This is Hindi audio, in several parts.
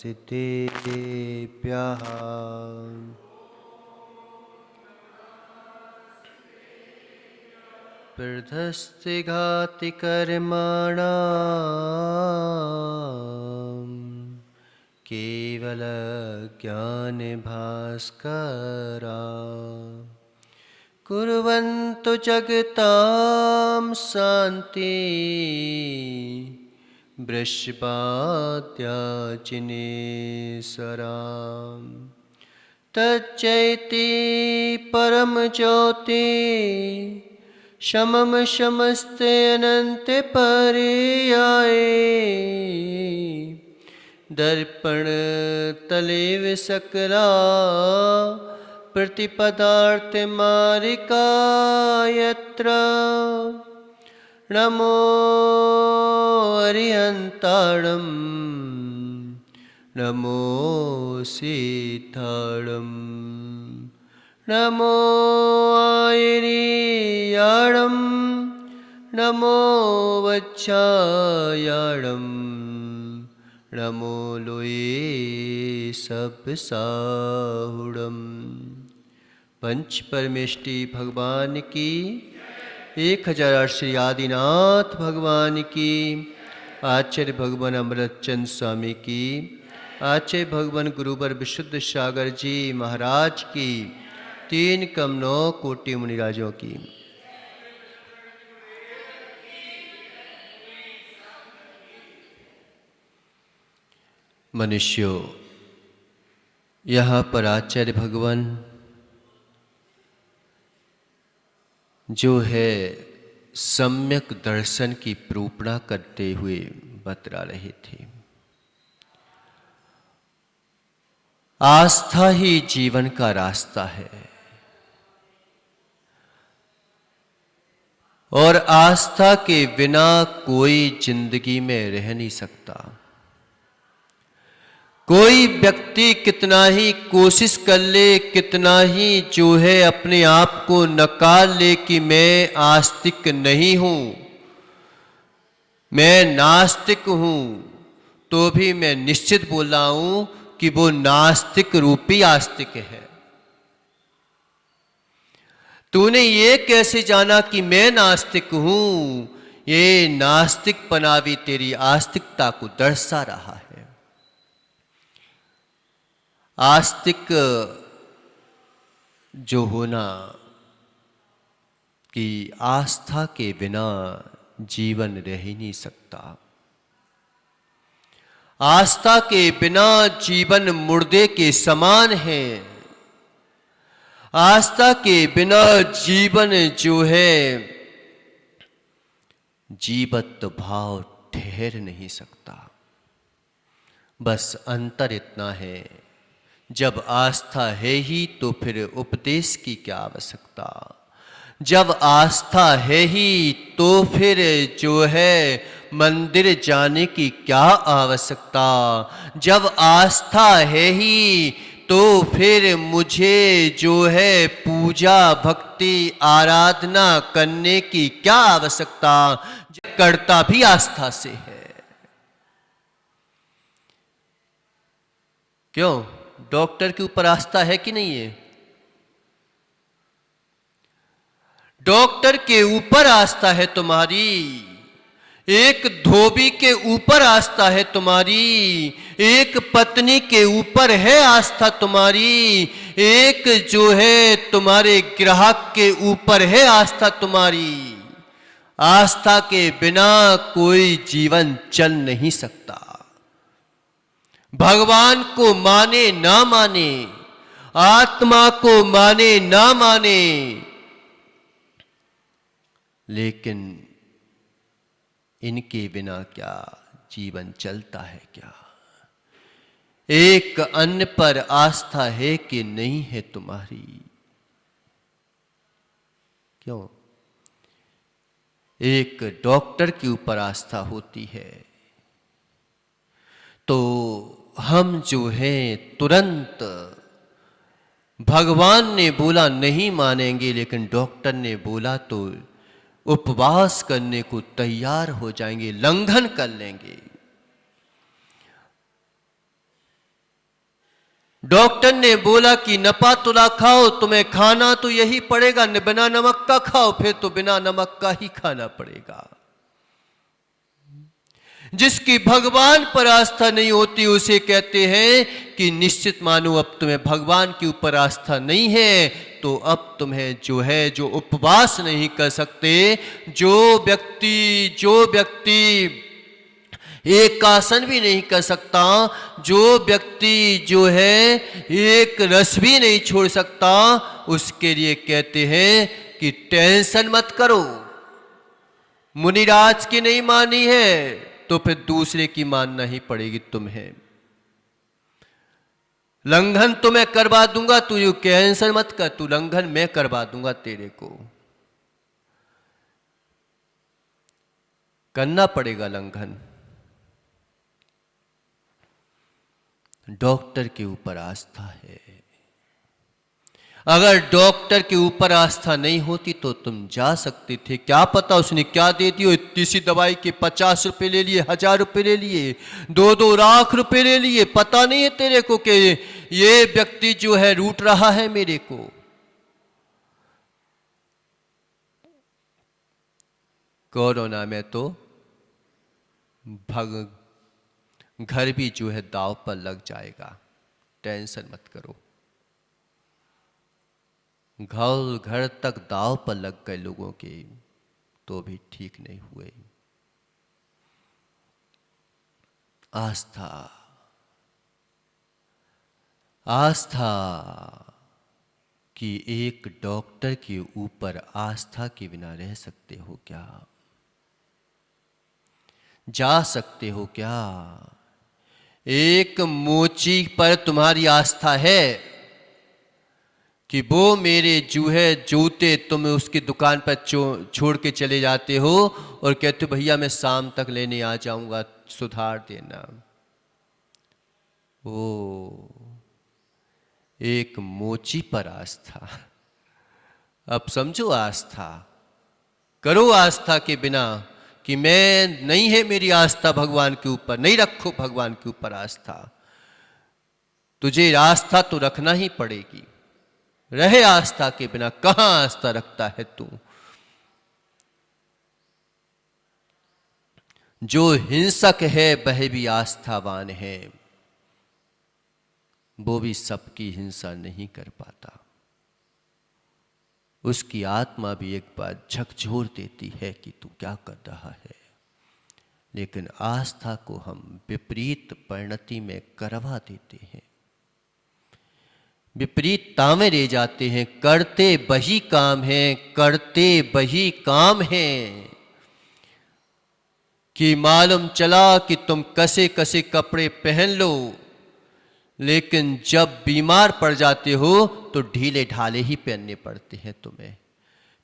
सिद्धेभ्यः प्रधस्ते घाति कर्मणाम् केवल ज्ञान भास्करा कुर्वन्तु जगतां शान्ति वृषभाद्याचिनेश्वरां तच्चैति परम ज्योति शमम शमस्ते अनंत पर्याये दर्पण तलेव सकला प्रतिपदार्थ मारिका यत्र नमो अरिहंताणं नमो सीताणं नमो आयर्याणं नमो वच्छायाणं नमो लोये सबसाहुडम। पंच परमेष्टि भगवान की 1000 श्री आदिनाथ भगवान की, आचार्य भगवान अमृतचंद स्वामी की, आचार्य भगवान गुरुवर विशुद्ध सागर जी महाराज की, 3 कमनों कोटि मुनिराजों की। मनुष्यों, यहाँ पर आचार्य भगवान जो है सम्यक दर्शन की प्रूपणा करते हुए बतला रहे थे। आस्था ही जीवन का रास्ता है और आस्था के बिना कोई जिंदगी में रह नहीं सकता। कोई व्यक्ति कितना ही कोशिश कर ले, कितना ही जो है अपने आप को नकार ले कि मैं आस्तिक नहीं हूं, मैं नास्तिक हूं, तो भी मैं निश्चित बोल रहा हूं कि वो नास्तिक रूपी आस्तिक है। तूने ये कैसे जाना कि मैं नास्तिक हूं? ये नास्तिकपना भी तेरी आस्तिकता को दर्शा रहा है। आस्तिक जो होना कि आस्था के बिना जीवन रह ही नहीं सकता। आस्था के बिना जीवन मुर्दे के समान है। आस्था के बिना जीवन जो है जीवत भाव ठहर नहीं सकता। बस अंतर इतना है, जब आस्था है ही तो फिर उपदेश की क्या आवश्यकता। जब आस्था है ही तो फिर जो है मंदिर जाने की क्या आवश्यकता। जब आस्था है ही तो फिर मुझे जो है पूजा भक्ति आराधना करने की क्या आवश्यकता। करता भी आस्था से है। क्यों? डॉक्टर के ऊपर आस्था है कि नहीं है? डॉक्टर के ऊपर आस्था है तुम्हारी, एक धोबी के ऊपर आस्था है तुम्हारी, एक पत्नी के ऊपर है आस्था तुम्हारी, एक जो है तुम्हारे ग्राहक के ऊपर है आस्था तुम्हारी। आस्था के बिना कोई जीवन चल नहीं सकता। भगवान को माने ना माने, आत्मा को माने ना माने, लेकिन इनके बिना क्या जीवन चलता है क्या? एक अन्न पर आस्था है कि नहीं है तुम्हारी? क्यों? एक डॉक्टर के ऊपर आस्था होती है तो हम जो है तुरंत भगवान ने बोला नहीं मानेंगे, लेकिन डॉक्टर ने बोला तो उपवास करने को तैयार हो जाएंगे, लंघन कर लेंगे। डॉक्टर ने बोला कि नपा तुला खाओ, तुम्हें खाना तो यही पड़ेगा, बिना नमक का खाओ, फिर तो बिना नमक का ही खाना पड़ेगा। जिसकी भगवान पर आस्था नहीं होती उसे कहते हैं कि निश्चित मानो अब तुम्हें भगवान के ऊपर आस्था नहीं है, तो अब तुम्हें जो उपवास नहीं कर सकते, जो व्यक्ति एक आसन भी नहीं कर सकता, जो व्यक्ति एक रस भी नहीं छोड़ सकता, उसके लिए कहते हैं कि टेंशन मत करो। मुनिराज की नहीं मानी है तो फिर दूसरे की मानना ही पड़ेगी तुम्हें। लंघन तो मैं करवा दूंगा, तू यू कैंसर मत कर, तू लंघन मैं करवा दूंगा तेरे को। करना पड़ेगा लंघन। डॉक्टर के ऊपर आस्था है। अगर डॉक्टर के ऊपर आस्था नहीं होती तो तुम जा सकते थे। क्या पता उसने क्या दे दी हो, इतनी सी दवाई के 50 रुपए ले लिए, 1000 रुपए ले लिए, 2-2 लाख रुपए ले लिए। पता नहीं है तेरे को कि ये व्यक्ति रूठ रहा है मेरे को। कोरोना में तो घर भी दाव पर लग जाएगा, टेंशन मत करो। घर तक दाव पर लग गए लोगों के, तो भी ठीक नहीं हुए। आस्था कि एक डॉक्टर के ऊपर आस्था के बिना रह सकते हो क्या? जा सकते हो क्या? एक मोची पर तुम्हारी आस्था है कि वो मेरे जूते तुम उसकी दुकान पर छोड़ के चले जाते हो और कहते हो भैया मैं शाम तक लेने आ जाऊंगा, सुधार देना। ओ एक मोची पर आस्था। अब समझो, आस्था करो आस्था के बिना कि मैं नहीं है मेरी आस्था भगवान के ऊपर। नहीं रखो भगवान के ऊपर आस्था, तुझे आस्था तो रखना ही पड़ेगी। रहे आस्था के बिना कहां आस्था रखता है तू? जो हिंसक है वह भी आस्थावान है, वो भी सबकी हिंसा नहीं कर पाता। उसकी आत्मा भी एक बार झकझोर देती है कि तू क्या कर रहा है। लेकिन आस्था को हम विपरीत परिणति में करवा देते हैं, विपरीतता में ले जाते हैं। करते वही काम है, करते वही काम है कि मालूम चला कि तुम कसे कसे कपड़े पहन लो, लेकिन जब बीमार पड़ जाते हो तो ढीले ढाले ही पहनने पड़ते हैं तुम्हें।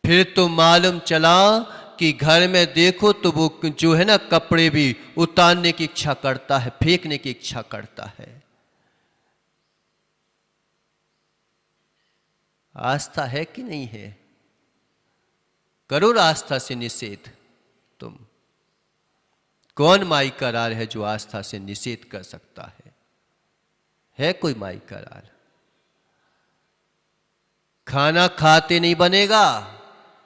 फिर तो मालूम चला कि घर में देखो तो वो कपड़े भी उतारने की इच्छा करता है, फेंकने की इच्छा करता है। आस्था है कि नहीं है? करो आस्था से निषेध तुम। कौन माई करार है जो आस्था से निषेध कर सकता है कोई माई करार? खाना खाते नहीं बनेगा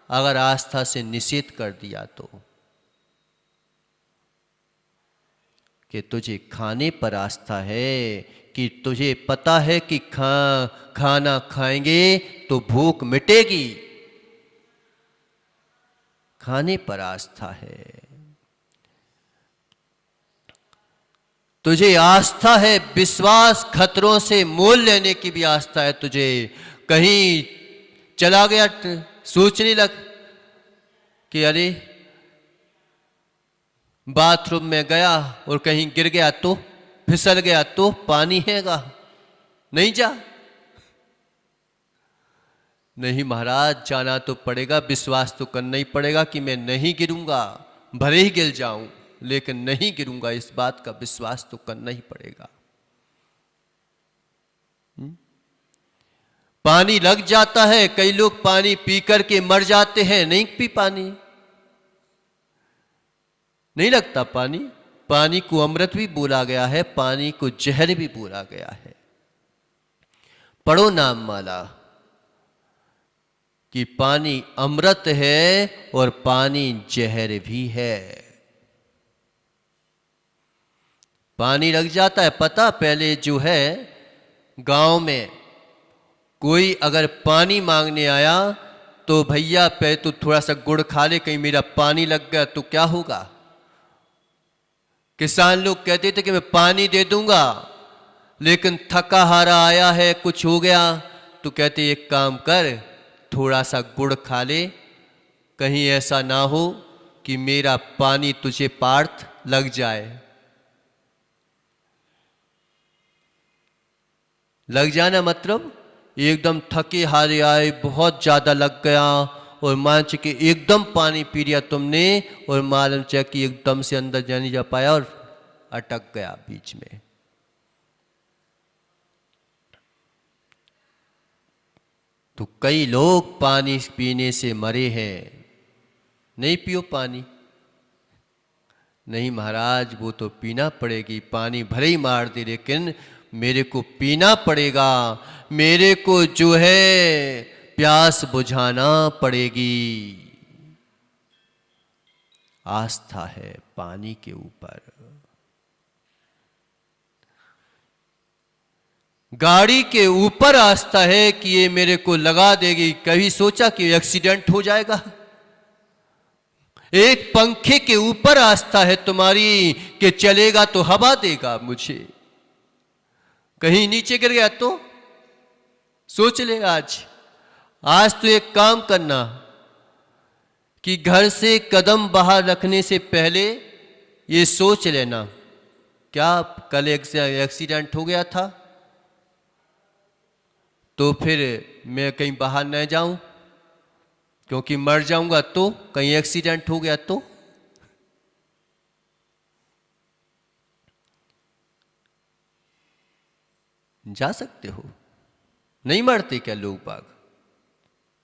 अगर आस्था से निषेध कर दिया तो। कि तुझे खाने पर आस्था है, कि तुझे पता है कि खाना खाएंगे तो भूख मिटेगी, खाने पर आस्था है। तुझे आस्था है, विश्वास, खतरों से मोल लेने की भी आस्था है तुझे। कहीं चला गया, सोचने लग कि अरे बाथरूम में गया और कहीं गिर गया तो, फिसल गया तो, पानी हैगा, नहीं जा। नहीं महाराज, जाना तो पड़ेगा, विश्वास तो करना ही पड़ेगा कि मैं नहीं गिरूंगा, भले ही गिर जाऊं लेकिन नहीं गिरूंगा, इस बात का विश्वास तो करना ही पड़ेगा। पानी लग जाता है, कई लोग पानी पी करके मर जाते हैं, नहीं पी पानी, नहीं लगता पानी। पानी को अमृत भी बोला गया है, पानी को जहर भी बोला गया है। पढ़ो नाम माला कि पानी अमृत है और पानी जहर भी है। पानी लग जाता है पता, पहले जो है गांव में कोई अगर पानी मांगने आया तो भैया पे तो थोड़ा सा गुड़ खा ले, कहीं मेरा पानी लग गया तो क्या होगा। किसान लोग कहते थे कि मैं पानी दे दूंगा, लेकिन थका हारा आया है, कुछ हो गया तो कहते एक काम कर, थोड़ा सा गुड़ खा ले, कहीं ऐसा ना हो कि मेरा पानी तुझे पार्थ लग जाए। लग जाना मतलब एकदम थके हारे आए, बहुत ज्यादा लग गया और मान के एकदम पानी पी लिया तुमने और मालूम चला कि एकदम से अंदर जा नहीं जा पाया और अटक गया बीच में। तो कई लोग पानी पीने से मरे हैं। नहीं पियो पानी। नहीं महाराज वो तो पीना पड़ेगी, पानी भले ही मार दे लेकिन मेरे को पीना पड़ेगा, मेरे को जो है प्यास बुझाना पड़ेगी। आस्था है पानी के ऊपर। गाड़ी के ऊपर आस्था है कि ये मेरे को लगा देगी। कभी सोचा कि एक्सीडेंट हो जाएगा? एक पंखे के ऊपर आस्था है तुम्हारी कि चलेगा तो हवा देगा मुझे, कहीं नीचे गिर गया तो सोच ले। आज तो एक काम करना कि घर से कदम बाहर रखने से पहले ये सोच लेना, क्या कल एक्सीडेंट हो गया था तो फिर मैं कहीं बाहर न जाऊं, क्योंकि मर जाऊंगा तो, कहीं एक्सीडेंट हो गया तो। जा सकते हो। नहीं मरते क्या लोग बाग?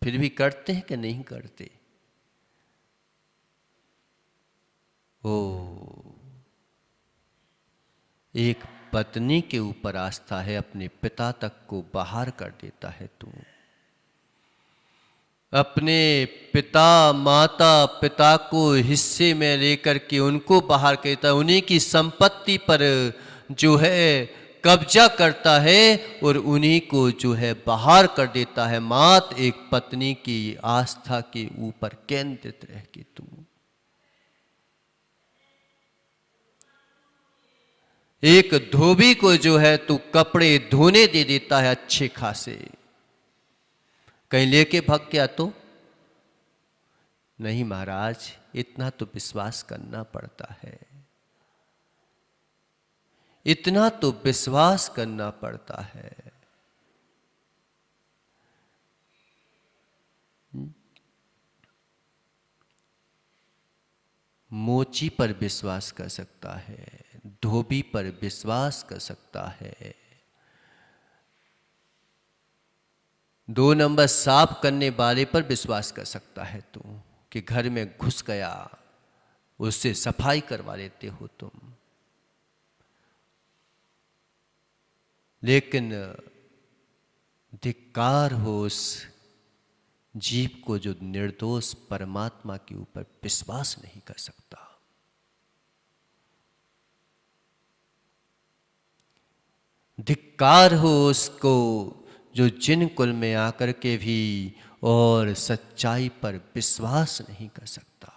फिर भी करते हैं कि नहीं करते? ओ, एक पत्नी के ऊपर आस्था है, अपने पिता तक को बाहर कर देता है तू। अपने पिता माता पिता को हिस्से में लेकर के उनको बाहर करता है, उन्हीं की संपत्ति पर जो है कब्जा करता है और उन्हीं को जो है बाहर कर देता है। मात्र एक पत्नी की आस्था के ऊपर केंद्रित रह के तू एक धोबी को जो है तू कपड़े धोने दे देता है अच्छे खासे, कहीं लेके भाग गया तो नहीं महाराज, इतना तो विश्वास करना पड़ता है, इतना तो विश्वास करना पड़ता है। मोची पर विश्वास कर सकता है, धोबी पर विश्वास कर सकता है, 2 नंबर साफ करने वाले पर विश्वास कर सकता है तू कि घर में घुस गया उससे सफाई करवा लेते हो तुम। लेकिन धिक्कार हो उस जीव को जो निर्दोष परमात्मा के ऊपर विश्वास नहीं कर सकता। धिक्कार हो उसको जो जिन कुल में आकर के भी और सच्चाई पर विश्वास नहीं कर सकता।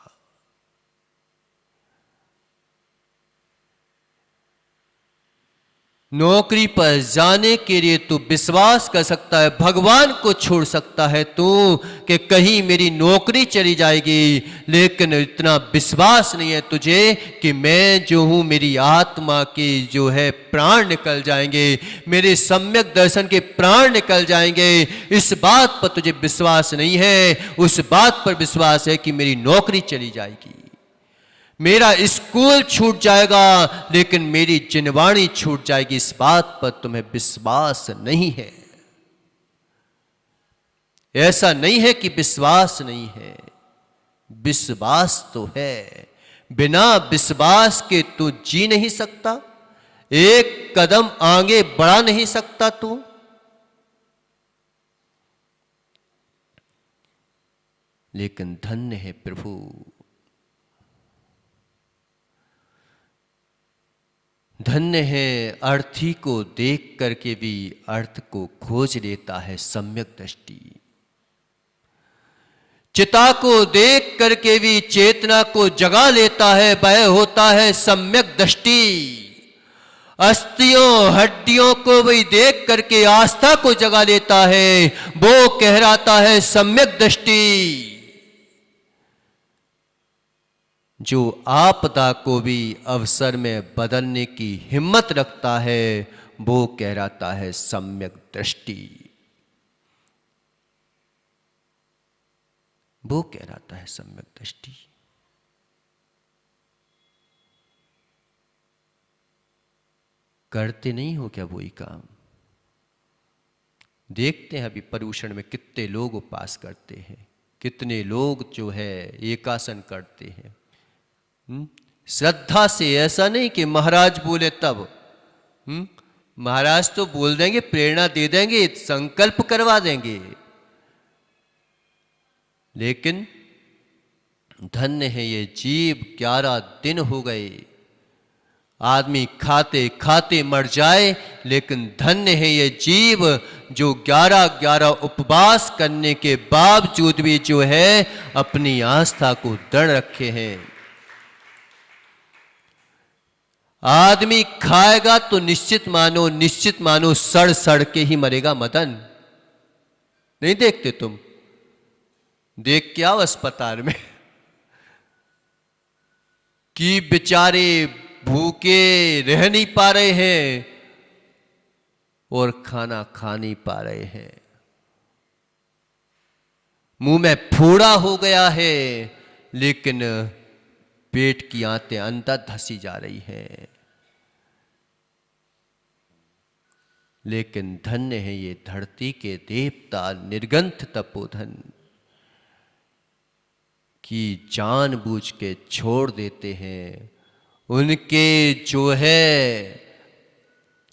नौकरी पर जाने के लिए तू विश्वास कर सकता है, भगवान को छोड़ सकता है तू कि कहीं मेरी नौकरी चली जाएगी, लेकिन इतना विश्वास नहीं है तुझे कि मैं जो हूं मेरी आत्मा के जो है प्राण निकल जाएंगे, मेरे सम्यक दर्शन के प्राण निकल जाएंगे। इस बात पर तुझे विश्वास नहीं है, उस बात पर विश्वास है कि मेरी नौकरी चली जाएगी, मेरा स्कूल छूट जाएगा, लेकिन मेरी जिनवाणी छूट जाएगी। इस बात पर तुम्हें विश्वास नहीं है। ऐसा नहीं है कि विश्वास नहीं है, विश्वास तो है। बिना विश्वास के तू जी नहीं सकता, एक कदम आगे बढ़ा नहीं सकता तू। लेकिन धन्य है प्रभु, धन्य है अर्थी को देख करके भी अर्थ को खोज लेता है सम्यक दृष्टि। चिता को देख करके भी चेतना को जगा लेता है, वह होता है सम्यक दृष्टि। अस्थियों हड्डियों को भी देख करके आस्था को जगा लेता है, वो कहलाता है सम्यक दृष्टि। जो आपदा को भी अवसर में बदलने की हिम्मत रखता है, वो कहलाता है सम्यक दृष्टि, वो कहलाता है सम्यक दृष्टि। करते नहीं हो क्या वही काम? देखते हैं अभी पर्यूषण में कितने लोग उपवास करते हैं, कितने लोग जो है एकासन करते हैं श्रद्धा से। ऐसा नहीं कि महाराज बोले तब, महाराज तो बोल देंगे, प्रेरणा दे देंगे, संकल्प करवा देंगे, लेकिन धन्य है ये जीव। 11 दिन हो गए, आदमी खाते खाते मर जाए, लेकिन धन्य है ये जीव जो 11 उपवास करने के बावजूद भी जो है अपनी आस्था को दृढ़ रखे हैं। आदमी खाएगा तो निश्चित मानो सड़ सड़ के ही मरेगा। मदन नहीं देखते तुम? देख के आओ अस्पताल में कि बेचारे भूखे रह नहीं पा रहे हैं और खाना खा नहीं पा रहे हैं, मुंह में फोड़ा हो गया है, लेकिन पेट की आंतें अंदर धसी जा रही हैं। लेकिन धन्य है ये धरती के देवता निर्गंथ तपोधन की जानबूझ के छोड़ देते हैं। उनके जो है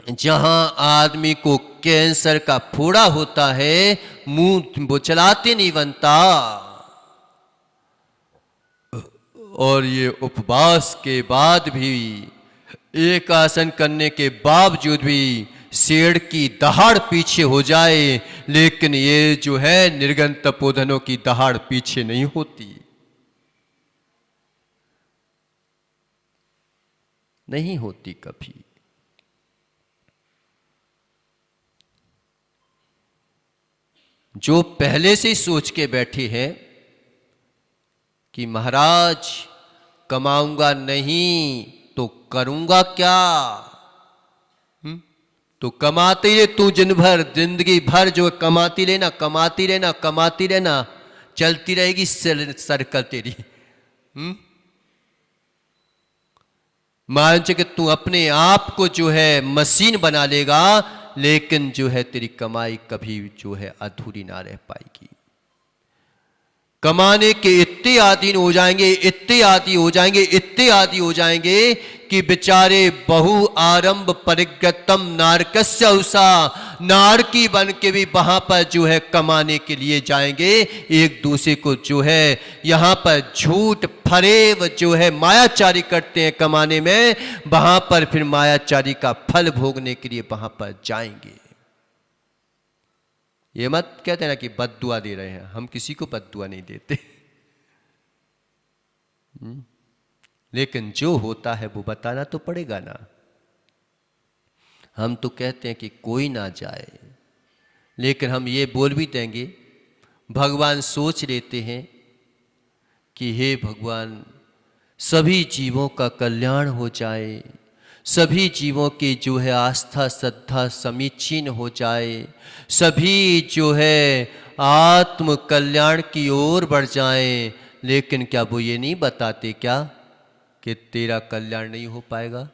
जहां आदमी को कैंसर का फोड़ा होता है, मुंह वो चलाते नहीं बनता, और ये उपवास के बाद भी, एक आसन करने के बावजूद भी शेर की दहाड़ पीछे हो जाए, लेकिन ये जो है निर्गंथ तपोधनों की दहाड़ पीछे नहीं होती, नहीं होती कभी। जो पहले से सोच के बैठे हैं कि महाराज कमाऊंगा नहीं तो करूंगा क्या, तो कमाते रहे तू दिन भर, जिंदगी भर जो कमाती रहना, कमाती रहना, कमाती रहना, चलती रहेगी सर्कल तेरी। मान के तू अपने आप को जो है मशीन बना लेगा, लेकिन जो है तेरी कमाई कभी जो है अधूरी ना रह पाएगी। कमाने के इतने आदीन हो जाएंगे, इतने आदि हो जाएंगे, इतने आदि हो जाएंगे कि बेचारे बहु आरंभ परिगतम नारकस्य उषा, नारकी बन के भी वहां पर जो है कमाने के लिए जाएंगे। एक दूसरे को जो है यहां पर झूठ फरेब जो है मायाचारी करते हैं कमाने में, वहां पर फिर मायाचारी का फल भोगने के लिए वहां पर जाएंगे। ये मत कहते ना कि बद्दुआ दे रहे हैं, हम किसी को बद्दुआ नहीं देते, लेकिन जो होता है वो बताना तो पड़ेगा ना। हम तो कहते हैं कि कोई ना जाए, लेकिन हम ये बोल भी देंगे, भगवान सोच लेते हैं कि हे भगवान सभी जीवों का कल्याण हो जाए, सभी जीवों की जो है आस्था श्रद्धा समीचीन हो जाए, सभी जो है आत्म कल्याण की ओर बढ़ जाएं, लेकिन क्या वो ये नहीं बताते क्या कि तेरा कल्याण नहीं हो पाएगा?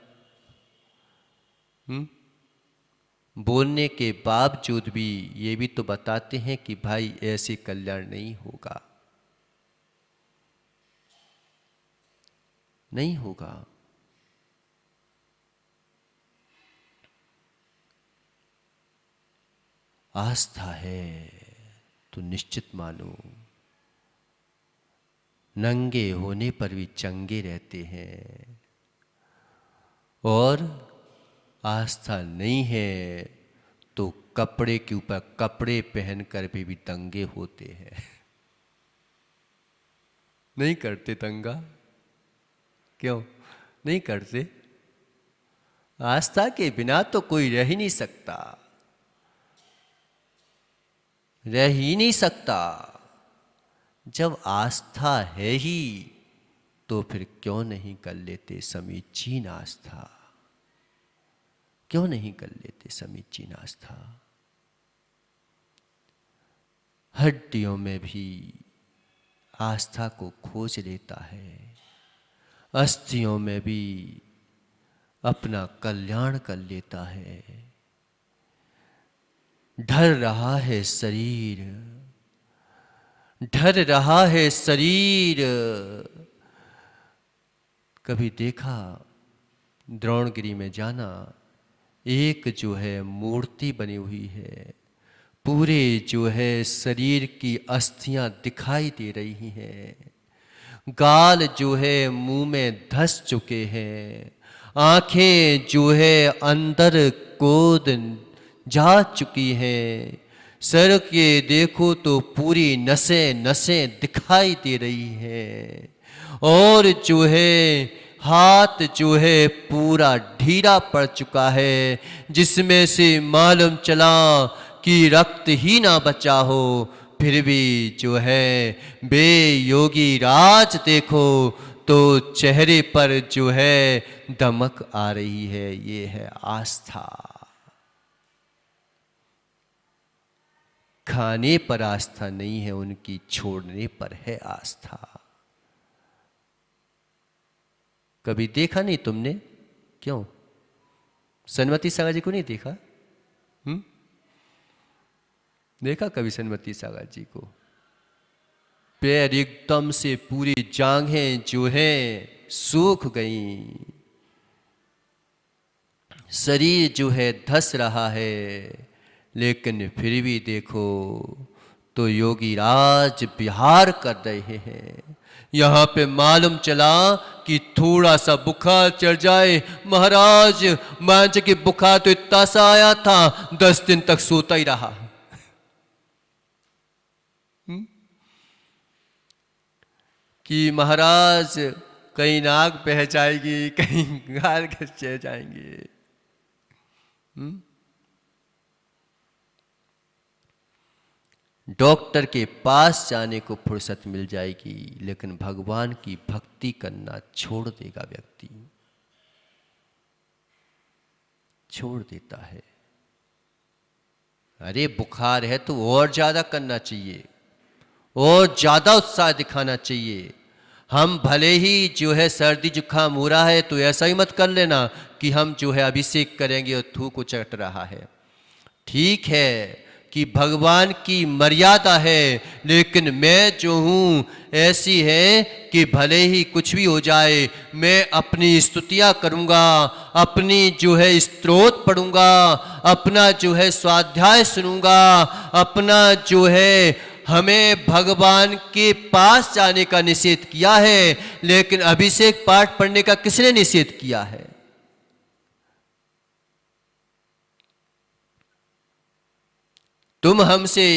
बोलने के बावजूद भी ये भी तो बताते हैं कि भाई ऐसे कल्याण नहीं होगा, नहीं होगा। आस्था है तो निश्चित मानो, नंगे होने पर भी चंगे रहते हैं, और आस्था नहीं है तो कपड़े के ऊपर कपड़े पहनकर भी दंगे होते हैं। नहीं करते दंगा? क्यों नहीं करते? आस्था के बिना तो कोई रह ही नहीं सकता, रह ही नहीं सकता। जब आस्था है ही तो फिर क्यों नहीं कर लेते समीचीन आस्था? क्यों नहीं कर लेते समीचीन आस्था? हड्डियों में भी आस्था को खोज लेता है, अस्थियों में भी अपना कल्याण कर लेता है। ढल रहा है शरीर, ढल रहा है शरीर। कभी देखा द्रोणगिरी में जाना, एक जो है मूर्ति बनी हुई है, पूरे जो है शरीर की अस्थियां दिखाई दे रही हैं, गाल जो है मुंह में धस चुके हैं, आंखें जो है अंदर कोद जा चुकी हैं, सर के देखो तो पूरी नसें नसें दिखाई दे रही हैं, और जो है हाथ जो है पूरा ढीला पड़ चुका है, जिसमें से मालूम चला कि रक्त ही ना बचा हो। फिर भी जो है बे योगी राज देखो तो चेहरे पर जो है दमक आ रही है। ये है आस्था। खाने पर आस्था नहीं है उनकी, छोड़ने पर है आस्था। कभी देखा नहीं तुमने? क्यों सनमती सागर जी को नहीं देखा? देखा कभी सनमती सागर जी को? पैर एकदम से पूरी जांघें जो है सूख गई, शरीर जो है धस रहा है, लेकिन फिर भी देखो तो योगी राज विहार कर रहे हैं। यहाँ पे मालूम चला कि थोड़ा सा बुखार चढ़ जाए, महाराज मान के बुखार तो इतना सा आया था, 10 दिन तक सोता ही रहा। कि महाराज कहीं नाक बह जाएगी, कहीं गाल घस जाएंगे। डॉक्टर के पास जाने को फुर्सत मिल जाएगी, लेकिन भगवान की भक्ति करना छोड़ देगा व्यक्ति, छोड़ देता है। अरे बुखार है तो और ज्यादा करना चाहिए, और ज्यादा उत्साह दिखाना चाहिए। हम भले ही जो है सर्दी जुकाम हो रहा है तो ऐसा ही मत कर लेना कि हम जो है अभिषेक करेंगे और थूक उचट रहा है। ठीक है कि भगवान की मर्यादा है, लेकिन मैं जो हूँ ऐसी है कि भले ही कुछ भी हो जाए, मैं अपनी स्तुतियाँ करूँगा, अपनी जो है स्तोत्र पढ़ूंगा, अपना जो है स्वाध्याय सुनूंगा, अपना जो है हमें भगवान के पास जाने का निषेध किया है, लेकिन अभिषेक पाठ पढ़ने का किसने निषेध किया है? तुम हमसे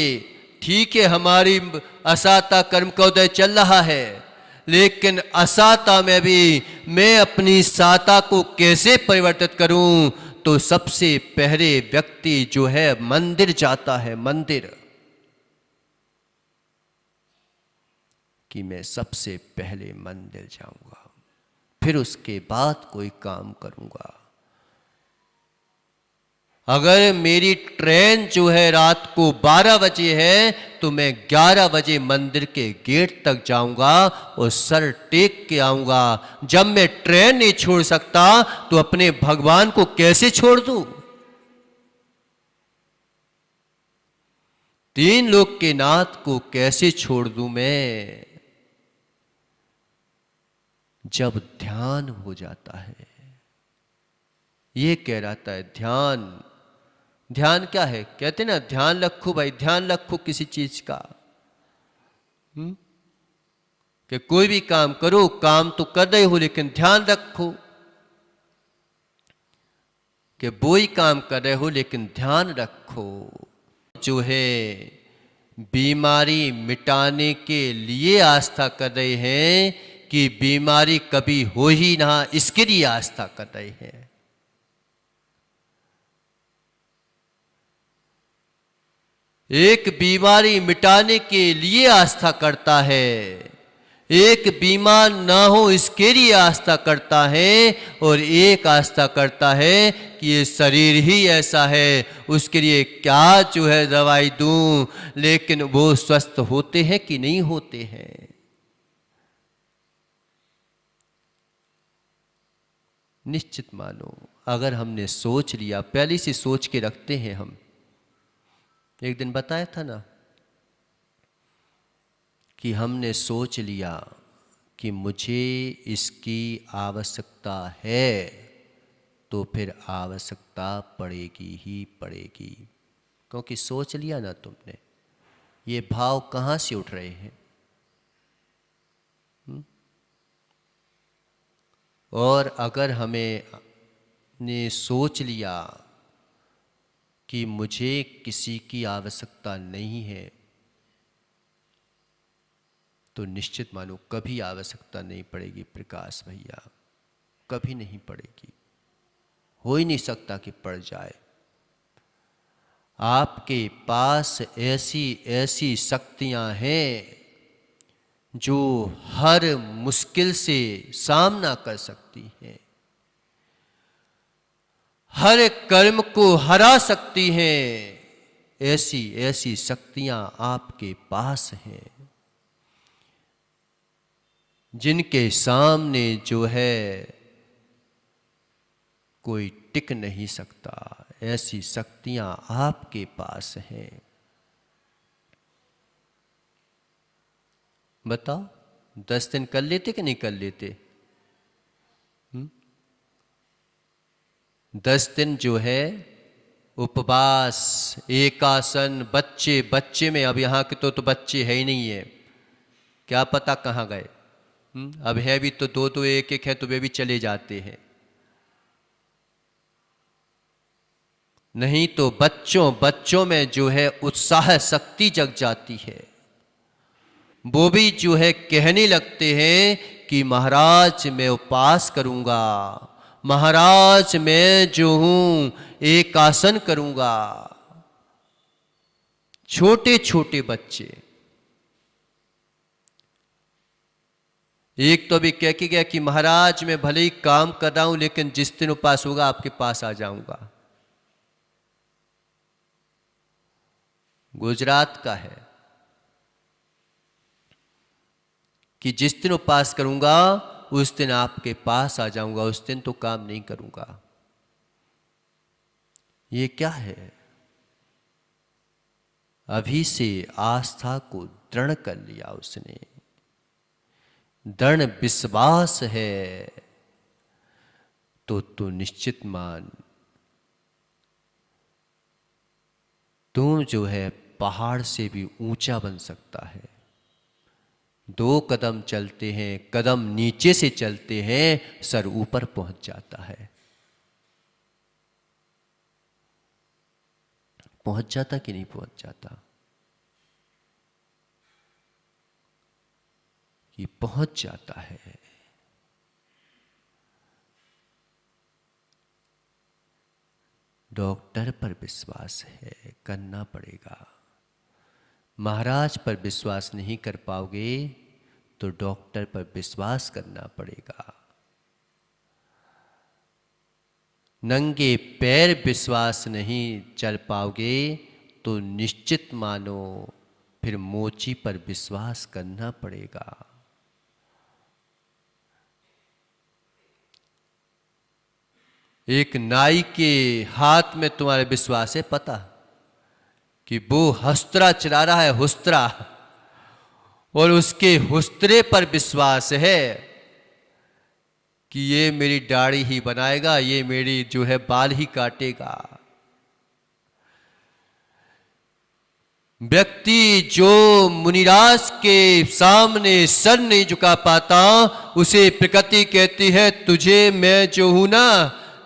ठीक है, हमारी असाता कर्म का उदय चल रहा है, लेकिन असाता में भी मैं अपनी साता को कैसे परिवर्तित करूं? तो सबसे पहले व्यक्ति जो है मंदिर जाता है, मंदिर, कि मैं सबसे पहले मंदिर जाऊंगा, फिर उसके बाद कोई काम करूंगा। अगर मेरी ट्रेन जो है रात को 12 बजे है तो मैं 11 बजे मंदिर के गेट तक जाऊंगा और सर टेक के आऊंगा। जब मैं ट्रेन नहीं छोड़ सकता तो अपने भगवान को कैसे छोड़ दूं? 3 लोक के नाथ को कैसे छोड़ दूं मैं? जब ध्यान हो जाता है, ये कह रहा था ध्यान। ध्यान क्या है? कहते ना ध्यान रखो भाई, ध्यान रखो किसी चीज का। कि कोई भी काम करो, काम तो कर रहे हो लेकिन ध्यान रखो कि वो ही काम कर रहे हो लेकिन ध्यान रखो। जो है बीमारी मिटाने के लिए आस्था कर रहे हैं कि बीमारी कभी हो ही ना, इसके लिए आस्था कर रहे हैं। एक बीमारी मिटाने के लिए आस्था करता है, एक बीमार ना हो इसके लिए आस्था करता है, और एक आस्था करता है कि ये शरीर ही ऐसा है, उसके लिए क्या जो है दवाई दूं, लेकिन वो स्वस्थ होते हैं कि नहीं होते हैं। निश्चित मानो, अगर हमने सोच लिया, पहले से सोच के रखते हैं हम, एक दिन बताया था ना कि हमने सोच लिया कि मुझे इसकी आवश्यकता है, तो फिर आवश्यकता पड़ेगी ही पड़ेगी, क्योंकि सोच लिया ना तुमने। ये भाव कहाँ से उठ रहे हैं? और अगर हमें ने सोच लिया कि मुझे किसी की आवश्यकता नहीं है, तो निश्चित मानो कभी आवश्यकता नहीं पड़ेगी प्रकाश भैया, कभी नहीं पड़ेगी, हो ही नहीं सकता कि पड़ जाए। आपके पास ऐसी ऐसी शक्तियां हैं जो हर मुश्किल से सामना कर सकती हैं, हर कर्म को हरा सकती हैं। ऐसी ऐसी शक्तियां आपके पास हैं जिनके सामने जो है कोई टिक नहीं सकता। ऐसी शक्तियां आपके पास हैं। बताओ 10 दिन कर लेते कि नहीं कर लेते? 10 दिन जो है उपवास, एकासन, बच्चे बच्चे में, अब यहाँ के तो बच्चे है ही नहीं है, क्या पता कहाँ गए। अब है भी तो दो दो एक एक है, तो वे भी चले जाते हैं। नहीं तो बच्चों में जो है उत्साह शक्ति जग जाती है। वो भी जो है कहने लगते हैं कि महाराज मैं उपवास करूंगा, महाराज मैं जो हूं एक आसन करूंगा। छोटे छोटे बच्चे, एक तो अभी कह के गया कि महाराज मैं भले ही काम कर रहा हूं लेकिन जिस दिन उपवास होगा आपके पास आ जाऊंगा। गुजरात का है कि जिस दिन उपवास करूंगा उस दिन आपके पास आ जाऊंगा, उस दिन तो काम नहीं करूंगा। ये क्या है? अभी से आस्था को दृढ़ कर लिया उसने, दृढ़ विश्वास है, तो निश्चित मान तुम जो है पहाड़ से भी ऊंचा बन सकता है। 2 कदम चलते हैं, कदम नीचे से चलते हैं, सर ऊपर पहुंच जाता है। पहुंच जाता कि नहीं पहुंच जाता? ये पहुंच जाता है। डॉक्टर पर विश्वास है, करना पड़ेगा। महाराज पर विश्वास नहीं कर पाओगे तो डॉक्टर पर विश्वास करना पड़ेगा। नंगे पैर विश्वास नहीं चल पाओगे तो निश्चित मानो फिर मोची पर विश्वास करना पड़ेगा। एक नाई के हाथ में तुम्हारे विश्वास है, पता कि वो हस्तरा चला रहा है, हुस्त्रा, और उसके हुस्त्रे पर विश्वास है कि ये मेरी दाढ़ी ही बनाएगा, ये मेरी जो है बाल ही काटेगा। व्यक्ति जो मुनिराज के सामने सर नहीं झुका पाता, उसे प्रकृति कहती है तुझे मैं जो हूं ना,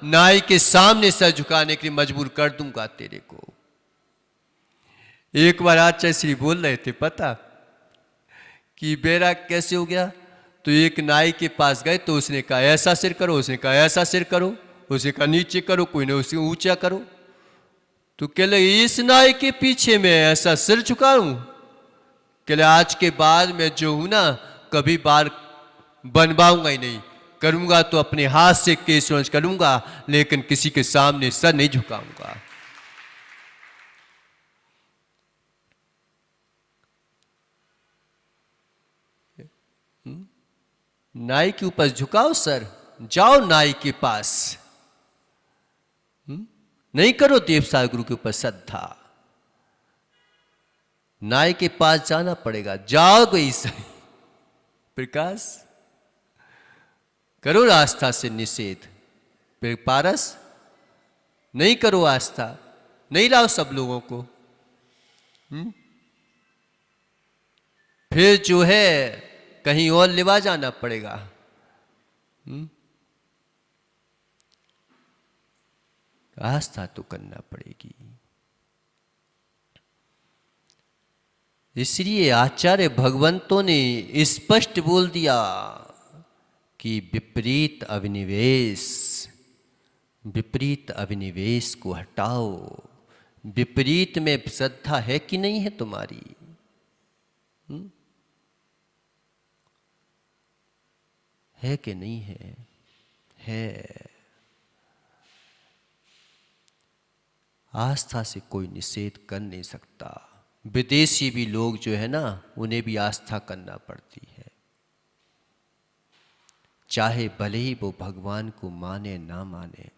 नाई के सामने सर झुकाने के लिए मजबूर कर दूंगा तेरे को। एक बार आचार्य श्री बोल रहे थे, पता कि बेरा कैसे हो गया, तो एक नाई के पास गए तो उसने कहा ऐसा सिर करो, उसने कहा ऐसा सिर करो, उसने कहा नीचे करो, कोई ने उसे ऊंचा करो। तो कहले इस नाई के पीछे मैं ऐसा सिर झुकाऊं? कहले आज के बाद मैं जो हूं ना, कभी बाल बनवाऊंगा ही नहीं, करूंगा तो अपने हाथ से केश करूंगा, लेकिन किसी के सामने सर नहीं झुकाऊंगा। नाई के ऊपर झुकाओ सर, जाओ नाई के पास, नहीं करो देवसार गुरु के ऊपर श्रद्धा, नाई के पास जाना पड़ेगा। जाओ गई सही प्रकाश, करो आस्था से निषेध, फिर पारस नहीं करो आस्था, नहीं लाओ सब लोगों को, फिर जो है कहीं और लेवा जाना पड़ेगा। आस्था तो करना पड़ेगी। इसलिए आचार्य भगवंतों ने स्पष्ट बोल दिया कि विपरीत अभिनिवेश को हटाओ। विपरीत में श्रद्धा है कि नहीं है तुम्हारी? है कि नहीं है? है। आस्था से कोई निषेध कर नहीं सकता। विदेशी भी लोग जो है ना, उन्हें भी आस्था करना पड़ती है, चाहे भले ही वो भगवान को माने ना माने।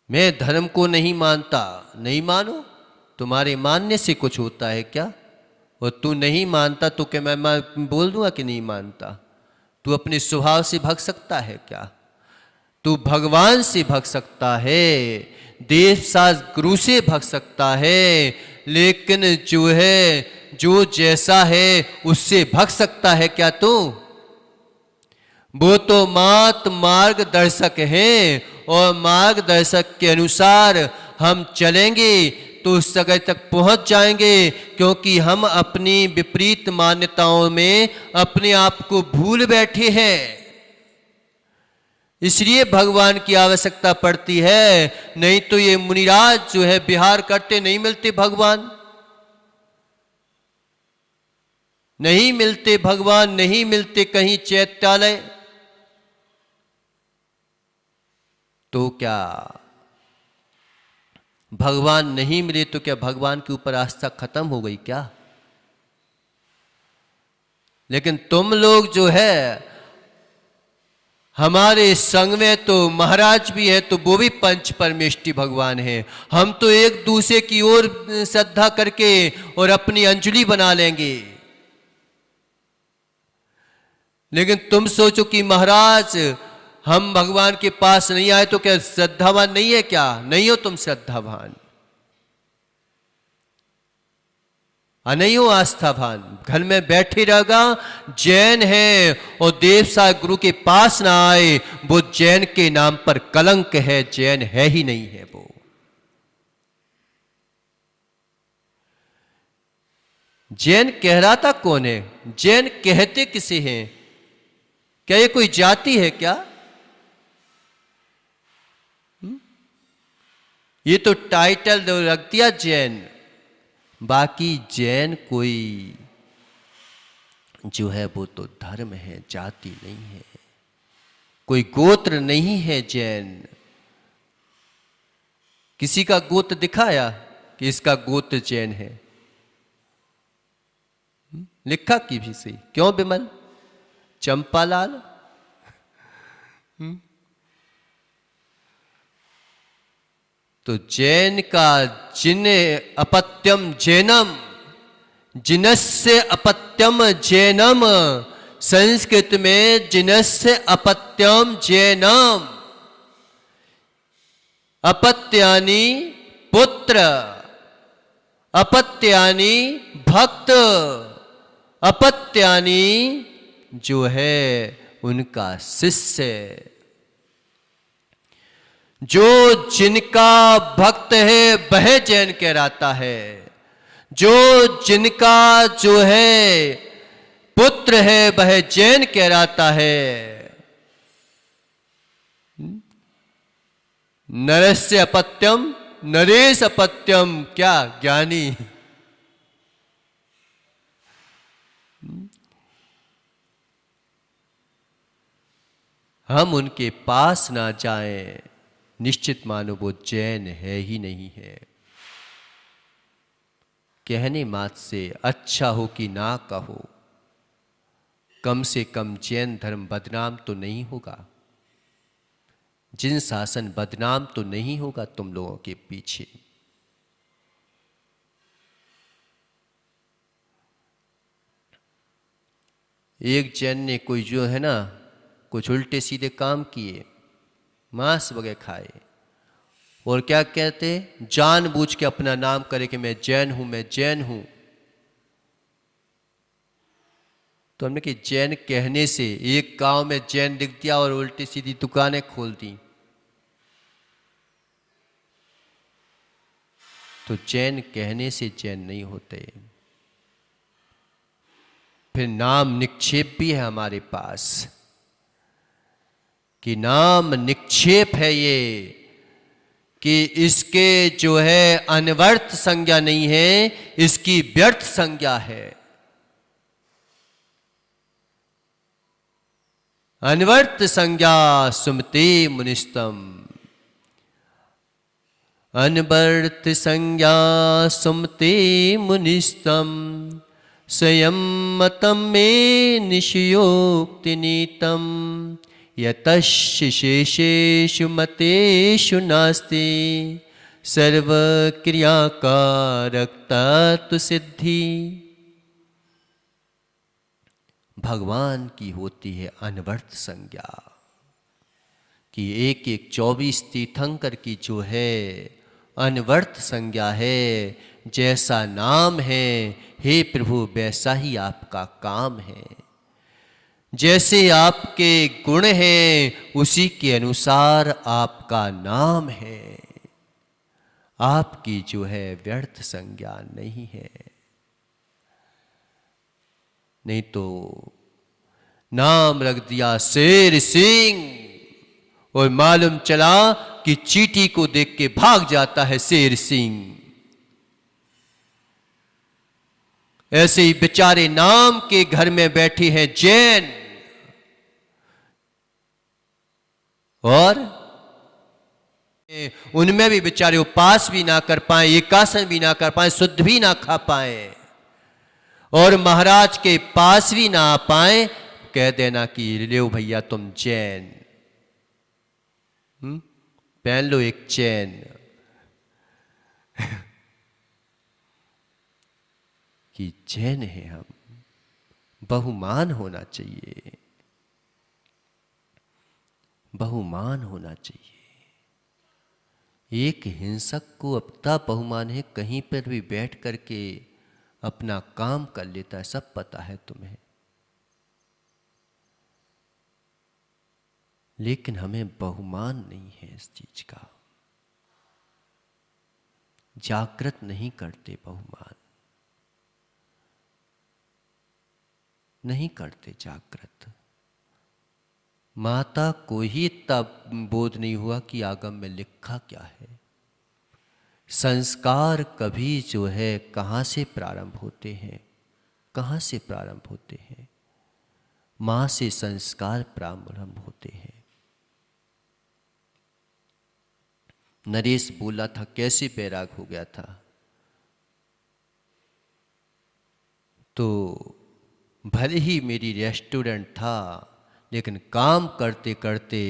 मैं धर्म को नहीं मानता, नहीं मानो, तुम्हारे मानने से कुछ होता है क्या? और तू नहीं मानता तो क्या मैं बोल दूंगा कि नहीं मानता? तू अपने स्वभाव से भाग सकता है क्या? तू भगवान से भाग सकता है, देवशास्त्र गुरु से भाग सकता है, लेकिन जो है, जो जैसा है उससे भाग सकता है क्या तू? वो तो मात मार्गदर्शक हैं, और मार्गदर्शक के अनुसार हम चलेंगे तो उस जगह तक पहुंच जाएंगे, क्योंकि हम अपनी विपरीत मान्यताओं में अपने आप को भूल बैठे हैं। इसलिए भगवान की आवश्यकता पड़ती है, नहीं तो ये मुनिराज जो है विहार करते नहीं मिलते भगवान, नहीं मिलते भगवान, नहीं मिलते कहीं चैत्यालय। तो क्या भगवान नहीं मिले तो क्या भगवान के ऊपर आस्था खत्म हो गई क्या? लेकिन तुम लोग जो है, हमारे संग में तो महाराज भी है, तो वो भी पंच परमेष्टि भगवान है। हम तो एक दूसरे की ओर श्रद्धा करके और अपनी अंजलि बना लेंगे, लेकिन तुम सोचो कि महाराज हम भगवान के पास नहीं आए तो क्या श्रद्धावान नहीं है क्या? नहीं हो तुम श्रद्धावान, नहीं हो आस्थावान। घर में बैठे रहेगा, जैन है और देवसार गुरु के पास ना आए, वो जैन के नाम पर कलंक है, जैन है ही नहीं है वो। जैन कहलाता कौन है? जैन कहते किसे हैं? क्या ये कोई जाति है क्या? ये तो टाइटल रख दिया जैन, बाकी जैन कोई जो है वो तो धर्म है, जाति नहीं है, कोई गोत्र नहीं है जैन। किसी का गोत्र दिखाया कि इसका गोत्र जैन है? लिखा कि भी सही, क्यों विमल? चंपालाल? तो जैन का जिन अपत्यम जैनम, जिनस्य अपत्यम जैनम, संस्कृत में जिनस्य अपत्यम जैनम। अपत्यानि पुत्र, अपत्यानि भक्त, अपत्यानि जो है उनका शिष्य। जो जिनका भक्त है वह जैन कहलाता है, जो जिनका जो है पुत्र है वह जैन कहलाता है। नरस्य अपत्यम नरेश अपत्यम, क्या ज्ञानी। हम उनके पास ना जाएं, निश्चित मानो वो जैन है ही नहीं है। कहने मात्र से अच्छा हो कि ना कहो, कम से कम जैन धर्म बदनाम तो नहीं होगा, जिन शासन बदनाम तो नहीं होगा तुम लोगों के पीछे। एक जैन ने कोई जो है ना कुछ उल्टे सीधे काम किए, मांस वगैरह खाए, और क्या कहते, जानबूझ के अपना नाम करे कि मैं जैन हूं, मैं जैन हूं। तो हमने कि जैन कहने से एक गांव में जैन लिख दिया और उल्टी सीधी दुकानें खोल दी, तो जैन कहने से जैन नहीं होते। फिर नाम निक्षेप भी है हमारे पास, कि नाम निक्षेप है ये, कि इसके जो है अनवर्थ संज्ञा नहीं है, इसकी व्यर्थ संज्ञा है। अनवर्थ संज्ञा सुमते मुनिस्तम, अनवर्थ संज्ञा सुमते मुनिस्तम, स्वयं मतम में निशयोक्ति नीतम, यतश्च शेषेषु मतेषु नास्ति, सर्वक्रियाकारकता तु सिद्धि। भगवान की होती है अनवर्थ संज्ञा, कि एक एक 24 तीर्थंकर की जो है अनवर्थ संज्ञा है। जैसा नाम है हे प्रभु वैसा ही आपका काम है, जैसे आपके गुण हैं उसी के अनुसार आपका नाम है। आपकी जो है व्यर्थ संज्ञा नहीं है। नहीं तो नाम रख दिया शेर सिंह और मालूम चला कि चींटी को देख के भाग जाता है शेर सिंह। ऐसे ही बेचारे नाम के घर में बैठे हैं जैन, और उनमें भी बेचारे उपवास भी ना कर पाए, एकासन भी ना कर पाए, शुद्ध भी ना खा पाए, और महाराज के पास भी ना आ पाए। कह देना कि लो भैया तुम जैन, पहन लो एक चैन। कि जैन है हम, बहुमान होना चाहिए, बहुमान होना चाहिए। एक हिंसक को अपना बहुमान है, कहीं पर भी बैठ करके अपना काम कर लेता है, सब पता है तुम्हें। लेकिन हमें बहुमान नहीं है इस चीज का, जागृत नहीं करते, बहुमान नहीं करते जागृत। माता को ही तब बोध नहीं हुआ कि आगम में लिखा क्या है। संस्कार कभी जो है कहाँ से प्रारंभ होते हैं, कहाँ से प्रारंभ होते हैं? माँ से संस्कार प्रारंभ होते हैं। नरेश बोला था कैसे बैराग हो गया था, तो भले ही मेरी रेस्टोरेंट था, लेकिन काम करते करते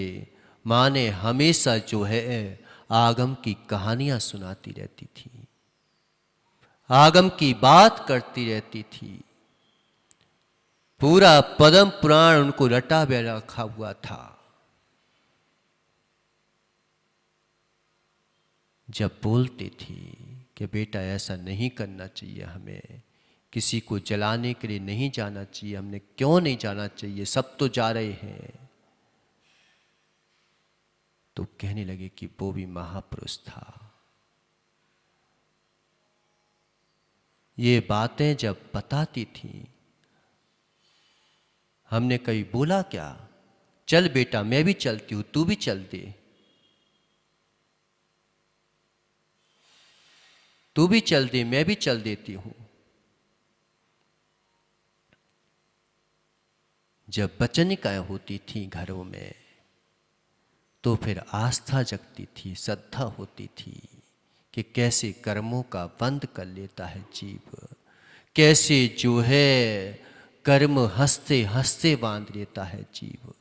माँ ने हमेशा जो है आगम की कहानियां सुनाती रहती थी, आगम की बात करती रहती थी। पूरा पद्म पुराण उनको रटा बैठा रखा हुआ था। जब बोलती थी कि बेटा ऐसा नहीं करना चाहिए, हमें किसी को जलाने के लिए नहीं जाना चाहिए, हमने क्यों नहीं जाना चाहिए, सब तो जा रहे हैं, तो कहने लगे कि वो भी महापुरुष था। ये बातें जब बताती थी, हमने कभी बोला क्या, चल बेटा मैं भी चलती हूं, तू भी चल दे, तू भी चल दे, मैं भी चल देती हूं। जब वचनिकाएं होती थी घरों में, तो फिर आस्था जगती थी, श्रद्धा होती थी कि कैसे कर्मों का बंध कर लेता है जीव, कैसे जो है कर्म हंसते हंसते बांध लेता है जीव।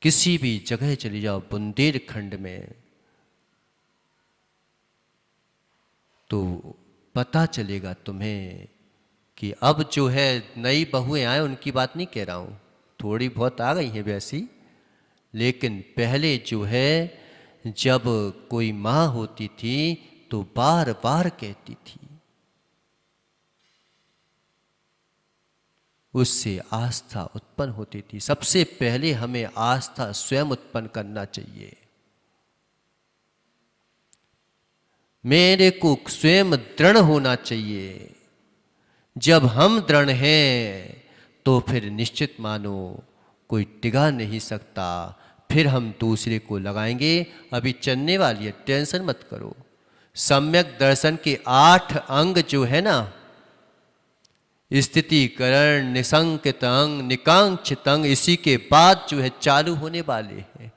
किसी भी जगह चली जाओ बुंदेलखंड में, तो पता चलेगा तुम्हें कि अब जो है नई बहुएं आए, उनकी बात नहीं कह रहा हूं, थोड़ी बहुत आ गई हैं वैसी, लेकिन पहले जो है जब कोई माँ होती थी तो बार बार कहती थी, उससे आस्था उत्पन्न होती थी। सबसे पहले हमें आस्था स्वयं उत्पन्न करना चाहिए। मेरे को स्वयं दृढ़ होना चाहिए। जब हम दृढ़ हैं तो फिर निश्चित मानो कोई टिका नहीं सकता, फिर हम दूसरे को लगाएंगे। अभी चलने वाली है, टेंशन मत करो। सम्यक दर्शन के 8 अंग जो है ना, स्थिति करण निसंकित अंग निकांक्षित अंग, इसी के बाद जो है चालू होने वाले हैं।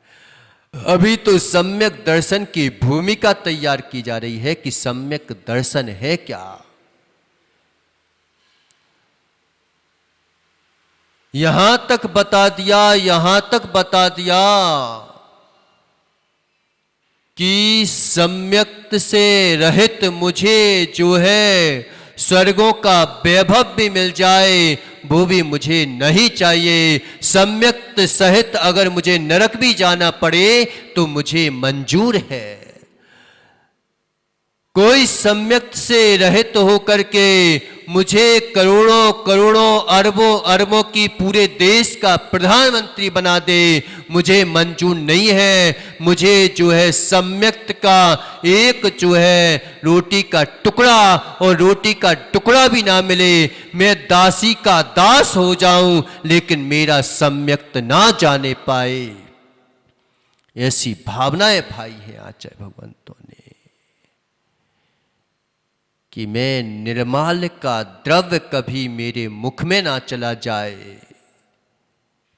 अभी तो सम्यक दर्शन की भूमिका तैयार की जा रही है कि सम्यक दर्शन है क्या। यहां तक बता दिया, यहां तक बता दिया कि सम्यक से रहित मुझे जो है स्वर्गों का वैभव भी मिल जाए वो भी मुझे नहीं चाहिए। सम्यक सहित अगर मुझे नरक भी जाना पड़े तो मुझे मंजूर है। कोई सम्यक से रहित होकर के मुझे करोड़ों करोड़ों अरबों अरबों की पूरे देश का प्रधानमंत्री बना दे, मुझे मंजूर नहीं है। मुझे जो है सम्यक का एक जो है रोटी का टुकड़ा, और रोटी का टुकड़ा भी ना मिले, मैं दासी का दास हो जाऊं लेकिन मेरा सम्यक ना जाने पाए। ऐसी भावनाएं भाई हैं आचार्य भगवंतों ने कि मैं निर्माल्य का द्रव्य कभी मेरे मुख में ना चला जाए,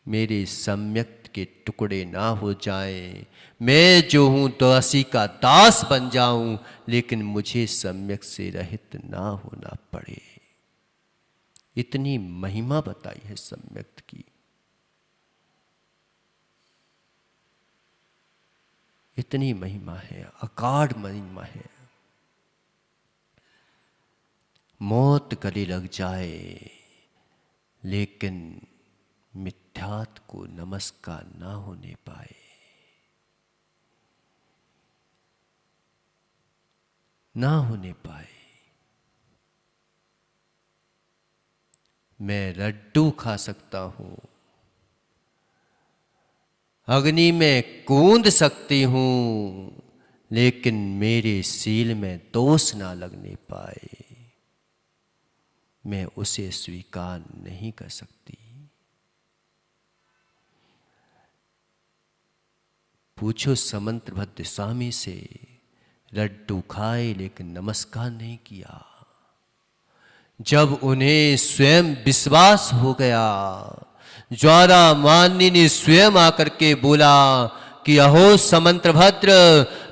मेरे सम्यक के टुकड़े ना हो जाएं, मैं जो हूं दासी का दास बन जाऊं लेकिन मुझे सम्यक से रहित ना होना पड़े। इतनी महिमा बताई है सम्यक की, इतनी महिमा है, अकाढ़ महिमा है। मौत गले लग जाए लेकिन मिथ्यात्व को नमस्कार ना होने पाए, ना होने पाए। मैं लड्डू खा सकता हूं, अग्नि में कूद सकती हूं, लेकिन मेरे सील में दोष ना लगने पाए, मैं उसे स्वीकार नहीं कर सकती। पूछो समंतभद्र स्वामी से, लड्डू खाए लेकिन नमस्कार नहीं किया। जब उन्हें स्वयं विश्वास हो गया, ज्वाला मानी ने स्वयं आकर के बोला कि अहो समंतभद्र,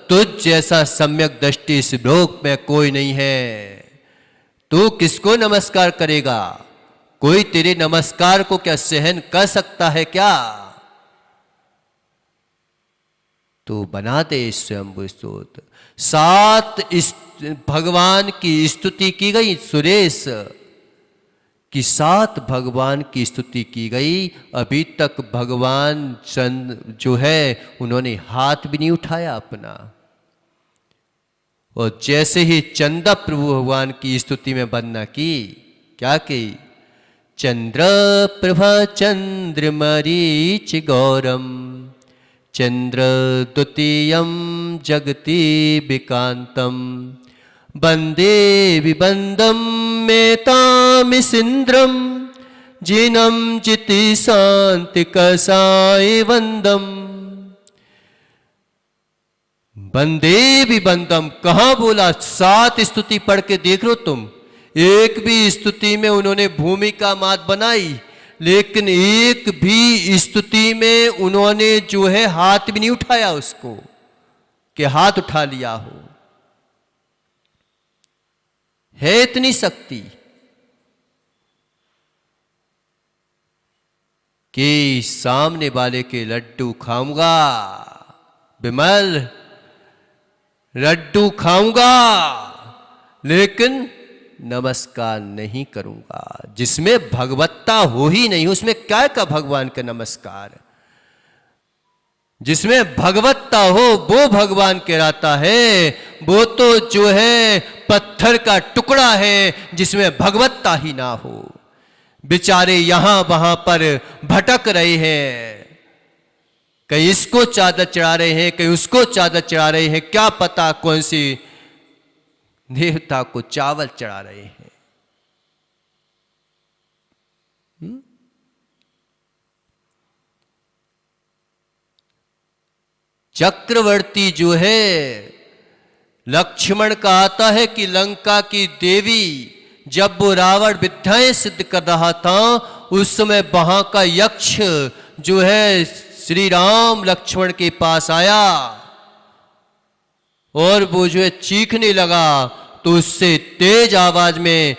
तुझ जैसा सम्यक दृष्टि इस लोक में कोई नहीं है, तू किसको नमस्कार करेगा? कोई तेरे नमस्कार को क्या सहन कर सकता है क्या? तो बना दे स्वयं स्तोत्र। 7 भगवान की स्तुति की गई सुरेश, कि 7 भगवान की स्तुति की गई, अभी तक भगवान चंद जो है उन्होंने हाथ भी नहीं उठाया अपना। और जैसे ही चंदा प्रभु भगवान की स्तुति में वंदना की, क्या की? चंद्र प्रभा चंद्र मरीच गौरम चंद्र द्वितीयम जगति विकांतम वंदे विबंदम मेतामिसिंद्रम जिनम जिति शांति कसाय वंदम। वंदे विबंदम कहां बोला? 7 स्तुति पढ़ के देख लो तुम, एक भी स्तुति में उन्होंने भूमिका मात बनाई, लेकिन एक भी स्तुति में उन्होंने जो है हाथ भी नहीं उठाया उसको कि हाथ उठा लिया हो। है इतनी शक्ति कि सामने वाले के लड्डू खाऊंगा, विमल लड्डू खाऊंगा, लेकिन नमस्कार नहीं करूंगा। जिसमें भगवत्ता हो ही नहीं, उसमें क्या का भगवान का नमस्कार? जिसमें भगवत्ता हो वो भगवान कहलाता है। वो तो जो है पत्थर का टुकड़ा है जिसमें भगवत्ता ही ना हो। बेचारे यहां वहां पर भटक रहे हैं, कहीं इसको चादर चढ़ा रहे हैं, कहीं उसको चादर चढ़ा रहे हैं, क्या पता कौन सी देवता को चावल चढ़ा रहे हैं। चक्रवर्ती जो है लक्ष्मण का आता है कि लंका की देवी जब वो रावण विद्याएं सिद्ध कर रहा था, उस समय वहां का यक्ष जो है श्री राम लक्ष्मण के पास आया और वो जो है चीखने लगा, तो उससे तेज आवाज में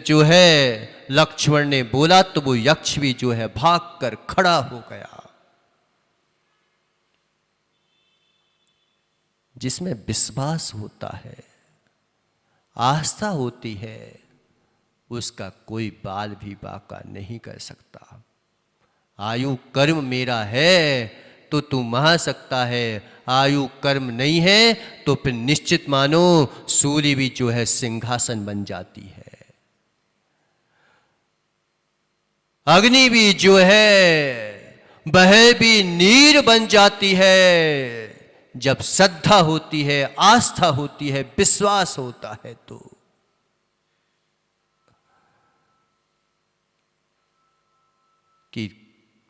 जो है लक्ष्मण ने बोला, तो वो यक्ष भी जो है भागकर खड़ा हो गया। जिसमें विश्वास होता है, आस्था होती है, उसका कोई बाल भी बाका नहीं कर सकता। आयु कर्म मेरा है तो तू महा सकता है, आयु कर्म नहीं है तो फिर निश्चित मानो सूली भी जो है सिंहासन बन जाती है, अग्नि भी जो है वह भी नीर बन जाती है। जब श्रद्धा होती है, आस्था होती है, विश्वास होता है तो कि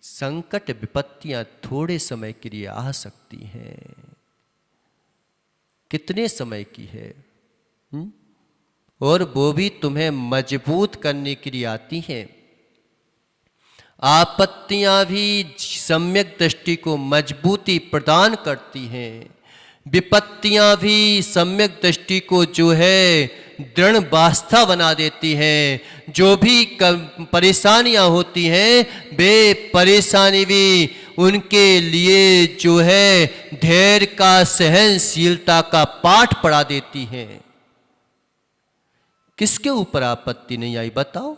संकट विपत्तियां थोड़े समय के लिए आ सकती हैं। कितने समय की है? और वो भी तुम्हें मजबूत करने के लिए आती हैं। आपत्तियां भी सम्यक दृष्टि को मजबूती प्रदान करती हैं। विपत्तियां भी सम्यक दृष्टि को जो है दृढ़ वास्ता बना देती हैं। जो भी परेशानियां होती हैं, वे परेशानी भी उनके लिए जो है धैर्य का, सहनशीलता का पाठ पढ़ा देती हैं। किसके ऊपर आपत्ति नहीं आई बताओ?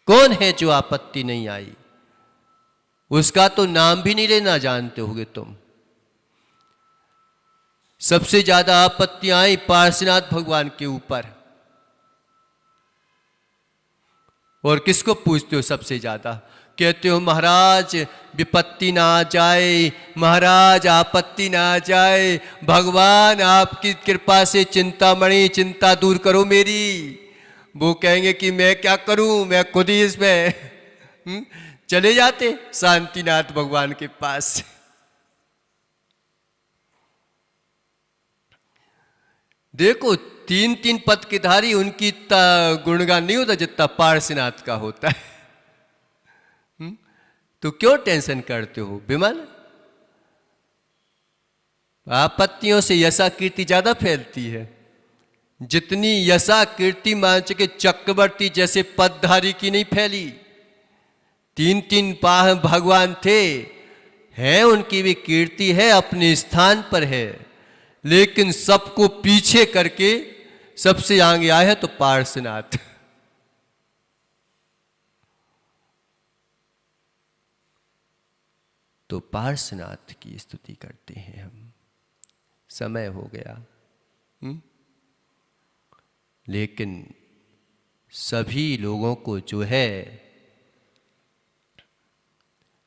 कौन है जो आपत्ति नहीं आई? उसका तो नाम भी नहीं लेना जानते होगे तुम। सबसे ज्यादा आपत्ति आई पार्श्वनाथ भगवान के ऊपर। और किसको पूछते हो सबसे ज्यादा? कहते हो महाराज विपत्ति ना आ जाए, महाराज आपत्ति ना आ जाए, भगवान आपकी कृपा से चिंतामणि चिंता दूर करो मेरी। वो कहेंगे कि मैं क्या करूं, मैं खुद ही इसमें चले जाते शांतिनाथ भगवान के पास। देखो 3-3 पद के धारी, उनकी इतना गुणगान नहीं होता जितना पार्श्वनाथ का होता है। तो क्यों टेंशन करते हो विमल? आपत्तियों से यशा कीर्ति ज्यादा फैलती है। जितनी यशा कीर्ति मान के चक्रवर्ती जैसे पदधारी की नहीं फैली। 3-3 पाह भगवान थे, हैं, उनकी भी कीर्ति है, अपने स्थान पर है, लेकिन सबको पीछे करके सबसे आगे आए हैं तो पार्श्वनाथ। तो पार्श्वनाथ की स्तुति करते हैं हम। समय हो गया। लेकिन सभी लोगों को जो है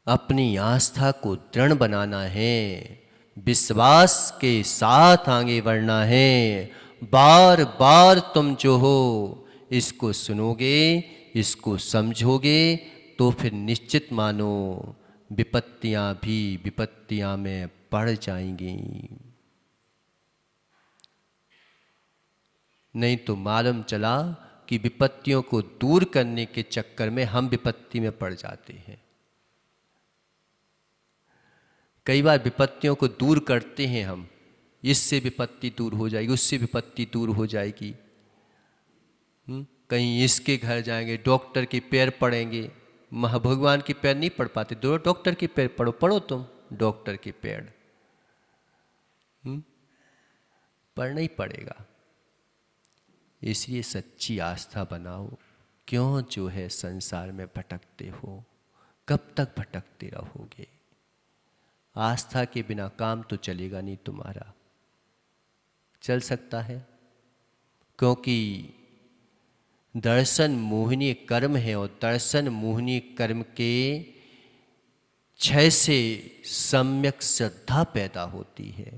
अपनी आस्था को दृढ़ बनाना है, विश्वास के साथ आगे बढ़ना है। बार बार तुम जो हो इसको सुनोगे, इसको समझोगे, तो फिर निश्चित मानो विपत्तियां भी विपत्तियां में बढ़ जाएंगी। नहीं तो मालूम चला कि विपत्तियों को दूर करने के चक्कर में हम विपत्ति में पड़ जाते हैं। कई बार विपत्तियों को दूर करते हैं हम, इससे विपत्ति दूर हो जाएगी, उससे विपत्ति दूर हो जाएगी। कहीं इसके घर जाएंगे, डॉक्टर के पैर पड़ेंगे। भगवान के पैर नहीं पड़ पाते, दो डॉक्टर के पैर पढ़ो तुम डॉक्टर के पैर। पढ़ना ही पड़ेगा। इसलिए सच्ची आस्था बनाओ। क्यों जो है संसार में भटकते हो? कब तक भटकते रहोगे? आस्था के बिना काम तो चलेगा नहीं तुम्हारा। चल सकता है? क्योंकि दर्शन मोहिनी कर्म है और दर्शन मोहिनी कर्म के क्षय से सम्यक श्रद्धा पैदा होती है।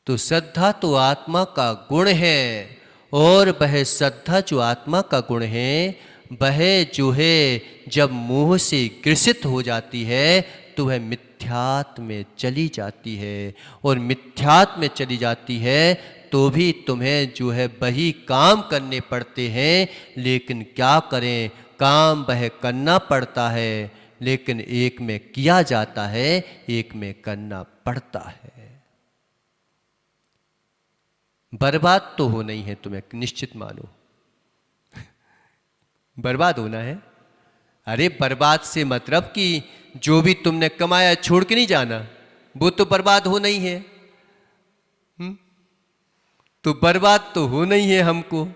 तो श्रद्धा तो आत्मा का गुण है, और वह श्रद्धा जो आत्मा का गुण है वह जो है जब मोह से ग्रसित हो जाती है तो वह मिथ्यात्व में चली जाती है, और मिथ्यात्व में चली जाती है तो भी तुम्हें जो है वही काम करने पड़ते हैं। लेकिन क्या करें, काम वह करना पड़ता है, लेकिन एक में किया जाता है, एक में करना पड़ता है। बर्बाद तो होना ही है तुम्हें, निश्चित मानो। बर्बाद होना है। अरे बर्बाद से मतलब कि जो भी तुमने कमाया छोड़ के नहीं जाना, वो तो बर्बाद होना ही है। तो बर्बाद तो होना ही है हमको।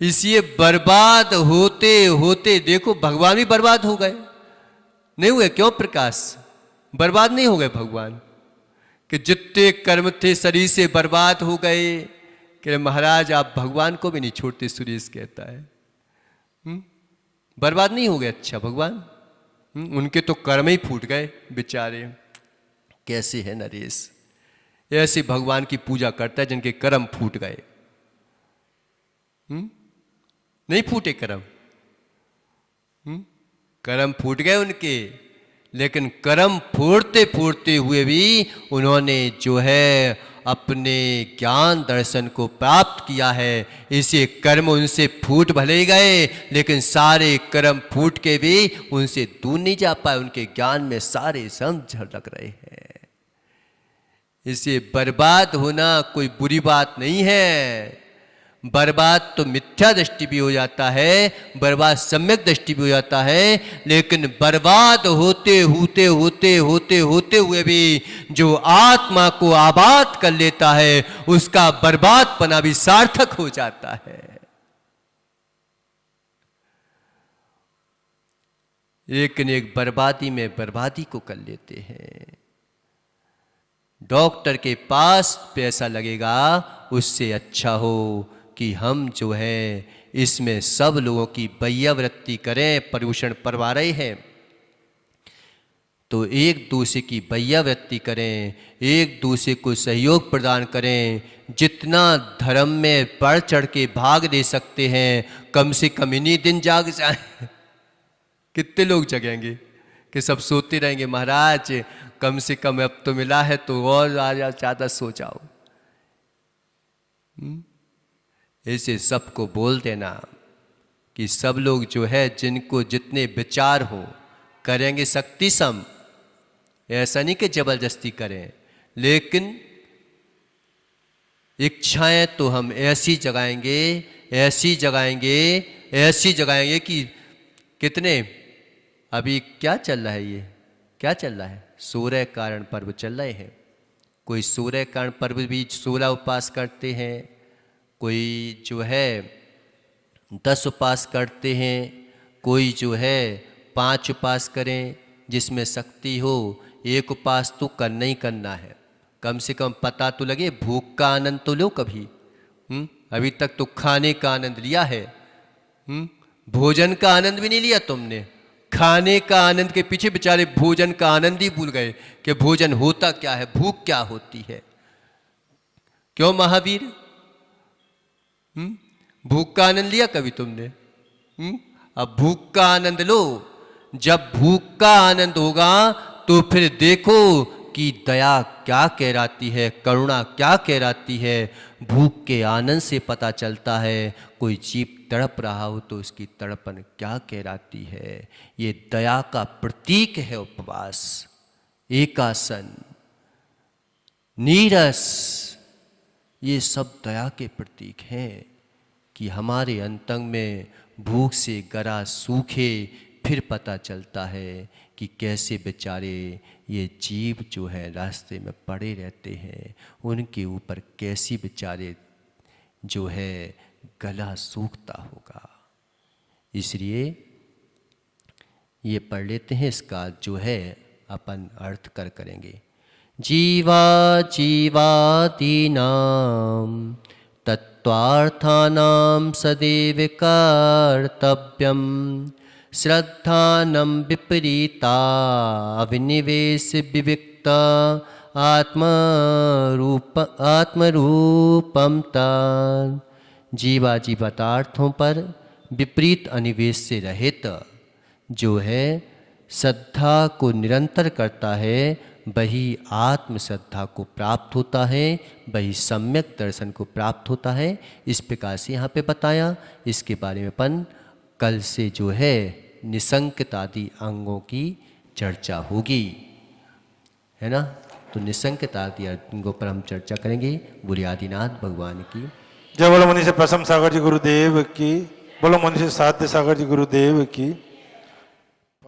इसलिए बर्बाद होते होते देखो भगवान भी बर्बाद हो गए, नहीं हुए? क्यों प्रकाश? बर्बाद नहीं हो गए भगवान? कि जितने कर्म थे शरीर से बर्बाद हो गए। कि महाराज आप भगवान को भी नहीं छोड़ते, सुरेश कहता है। बर्बाद नहीं हो गए? अच्छा भगवान, उनके तो कर्म ही फूट गए बेचारे। कैसे है नरेश? ऐसे भगवान की पूजा करता है जिनके कर्म फूट गए। नहीं फूटे कर्म? कर्म फूट गए उनके, लेकिन कर्म फोड़ते फोड़ते हुए भी उन्होंने जो है अपने ज्ञान दर्शन को प्राप्त किया है। इसे कर्म उनसे फूट भले गए, लेकिन सारे कर्म फूट के भी उनसे दूर नहीं जा पाए। उनके ज्ञान में सारे सम झलक रहे हैं। इसे बर्बाद होना कोई बुरी बात नहीं है। बर्बाद तो मिथ्या दृष्टि भी हो जाता है, बर्बाद सम्यक दृष्टि भी हो जाता है, लेकिन बर्बाद होते होते होते होते होते हुए भी जो आत्मा को आबाद कर लेता है उसका बर्बादपना भी सार्थक हो जाता है। लेकिन एक बर्बादी में बर्बादी को कर लेते हैं। डॉक्टर के पास पैसा लगेगा, उससे अच्छा हो कि हम जो है इसमें सब लोगों की वैयावृत्ति करें। प्रदूषण परवा रहे हैं तो एक दूसरे की वैयावृत्ति करें, एक दूसरे को सहयोग प्रदान करें। जितना धर्म में बढ़ चढ़ के भाग दे सकते हैं कम से कम इन्हीं दिन जाग जाएं। कितने लोग जगेंगे कि सब सोते रहेंगे महाराज कम से कम अब तो मिला है तो और ज़्यादा सो जाओ। ऐसे सबको बोल देना कि सब लोग जो है जिनको जितने विचार हो करेंगे शक्ति सम। ऐसा नहीं कि जबरदस्ती करें, लेकिन इच्छाएं तो हम ऐसी जगाएंगे, ऐसी जगाएंगे, ऐसी जगाएंगे कि कितने। अभी क्या चल रहा है? ये क्या चल रहा है? सूर्य कारण पर्व चल रहे हैं। कोई सूर्य कारण पर्व भी 16 उपवास करते हैं, कोई जो है 10 उपवास करते हैं, कोई जो है 5 उपास करें, जिसमें शक्ति हो, एक उपास तो करना ही करना है। कम से कम पता तो लगे, भूख का आनंद तो लो कभी। अभी तक तो खाने का आनंद लिया है, भोजन का आनंद भी नहीं लिया तुमने। खाने का आनंद के पीछे बेचारे भोजन का आनंद ही भूल गए कि भोजन होता क्या है, भूख क्या होती है। क्यों महावीर? भूख का आनंद लिया कभी तुमने? अब भूख का आनंद लो। जब भूख का आनंद होगा तो फिर देखो कि दया क्या कहलाती है, करुणा क्या कहलाती है। भूख के आनंद से पता चलता है कोई जीव तड़प रहा हो तो उसकी तड़पन क्या कहलाती है। ये दया का प्रतीक है उपवास, एकासन, नीरस, ये सब दया के प्रतीक हैं कि हमारे अंतंग में भूख से गला सूखे, फिर पता चलता है कि कैसे बेचारे ये जीव जो है रास्ते में पड़े रहते हैं, उनके ऊपर कैसी बेचारे जो है गला सूखता होगा। इसलिए ये पढ़ लेते हैं, इसका जो है अपन अर्थ करेंगे। जीवा जीवादीनां तत्त्वार्थानां सदैव कर्तव्यं श्रद्धानं विपरीता अविनिवेश विविक्ता आत्मरूपम तान्। जीवा जीवार्थों पर विपरीत अनिवेश से रहित जो है श्रद्धा को निरंतर करता है, वही आत्म श्रद्धा को प्राप्त होता है, वही सम्यक दर्शन को प्राप्त होता है। इस प्रकार से यहाँ पे बताया। इसके बारे में अपन कल से जो है निसंकत आदि अंगों की चर्चा होगी, है ना। तो निसंकत आदि अंगों पर हम चर्चा करेंगे। बोले आदिनाथ भगवान की जय। बोलो मनीष प्रसम सागर जी गुरुदेव की। बोलो मनीष साध्य सागर जी गुरुदेव की।